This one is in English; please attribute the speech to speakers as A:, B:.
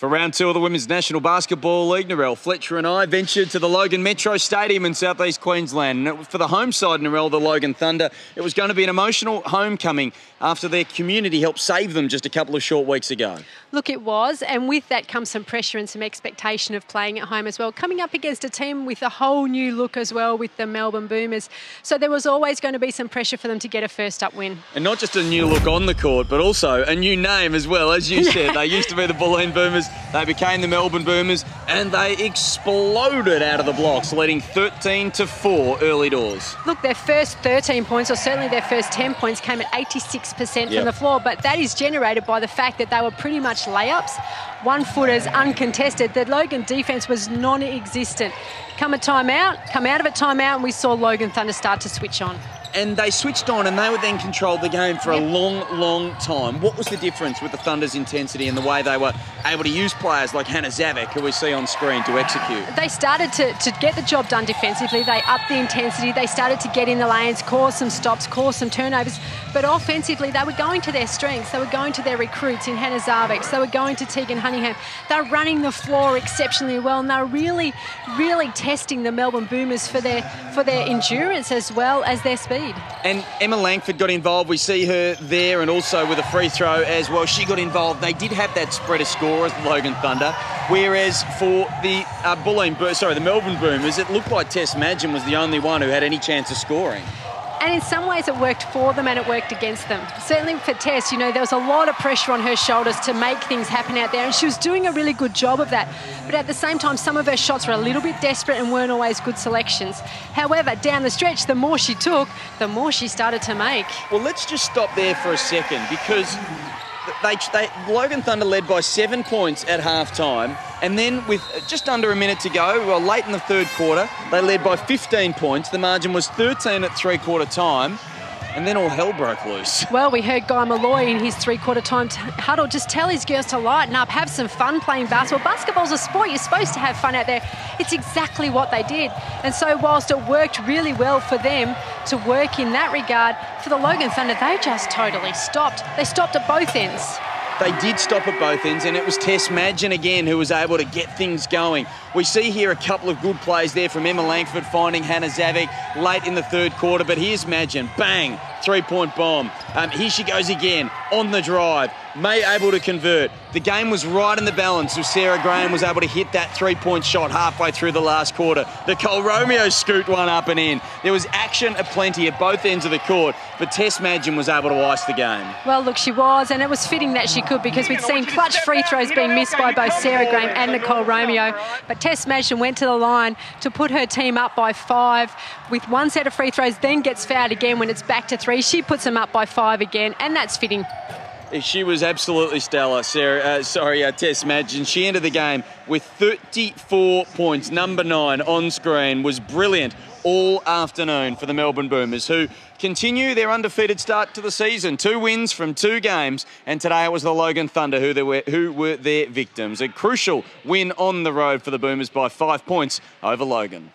A: For round two of the Women's National Basketball League, Narelle Fletcher and I ventured to the Logan Metro Stadium in southeast Queensland. And for the home side, Narelle, the Logan Thunder, it was going to be an emotional homecoming after their community helped save them just a couple of short weeks ago.
B: Look, it was, and with that comes some pressure and some expectation of playing at home as well, coming up against a team with a whole new look as well with the Melbourne Boomers. So there was always going to be some pressure for them to get a first-up win. And
A: not just a new look on the court, but also a new name as well. As you said, they used to be the Bulleen Boomers, they became the Melbourne Boomers, and they exploded out of the blocks, leading 13-4 early doors.
B: Look, their first 13 points, or certainly their first 10 points, came at 86% from the floor, but that is generated by the fact that they were pretty much layups, one-footers, uncontested. The Logan defence was non-existent. Come out of a timeout, and we saw Logan Thunder start to switch on.
A: And they switched on and they would then control the game for a long time. What was the difference with the Thunder's intensity and the way they were able to use players like Hannah Zavik, who we see on screen, to execute?
B: They started to get the job done defensively. They upped the intensity. They started to get in the lanes, cause some stops, cause some turnovers. But offensively, they were going to their strengths. They were going to their recruits in Hannah Zavik. They were going to Tegan Hunningham. They're running the floor exceptionally well, and they're really testing the Melbourne Boomers for their endurance as well as their speed.
A: And Emma Langford got involved. We see her there, and also with a free throw as well. She got involved. They did have that spread of score as the Logan Thunder, whereas for the the Melbourne Boomers, it looked like Tess Madgen was the only one who had any chance of scoring.
B: And in some ways it worked for them and it worked against them. Certainly for Tess, there was a lot of pressure on her shoulders to make things happen out there, and she was doing a really good job of that. But at the same time, some of her shots were a little bit desperate and weren't always good selections. However, down the stretch, the more she took, the more she started to make.
A: Well, let's just stop there for a second, because Logan Thunder led by 7 points at half-time, and then with just under a minute to go, late in the third quarter, they led by 15 points. The margin was 13 at three-quarter time, and then all hell broke loose.
B: Well, we heard Guy Malloy in his three-quarter time huddle just tell his girls to lighten up, have some fun playing basketball. Basketball's a sport. You're supposed to have fun out there. It's exactly what they did. And so whilst it worked really well for them to work in that regard, for the Logan Thunder, they just totally stopped. They stopped at both ends.
A: They did stop at both ends, and it was Tess Madgen again who was able to get things going. We see here a couple of good plays there from Emma Langford finding Hannah Zavik late in the third quarter, but here's Madgen, bang, three-point bomb. Here she goes again on the drive, able to convert. The game was right in the balance, so Sarah Graham was able to hit that three-point shot halfway through the last quarter. Nicole Romeo scooped one up and in. There was action aplenty at both ends of the court, but Tess Madgen was able to ice the game.
B: Well, look, she was, and it was fitting that she could, because we'd seen clutch free throws being missed by both Sarah Graham and Nicole Romeo. But Tess Madgen went to the line to put her team up by 5 with one set of free throws, then gets fouled again when it's back to 3. She puts them up by 5 again, and that's fitting.
A: She was absolutely stellar, Tess Madgen. She entered the game with 34 points. Number 9 on screen was brilliant all afternoon for the Melbourne Boomers, who continue their undefeated start to the season. 2 wins from 2 games, and today it was the Logan Thunder who were their victims. A crucial win on the road for the Boomers by 5 points over Logan.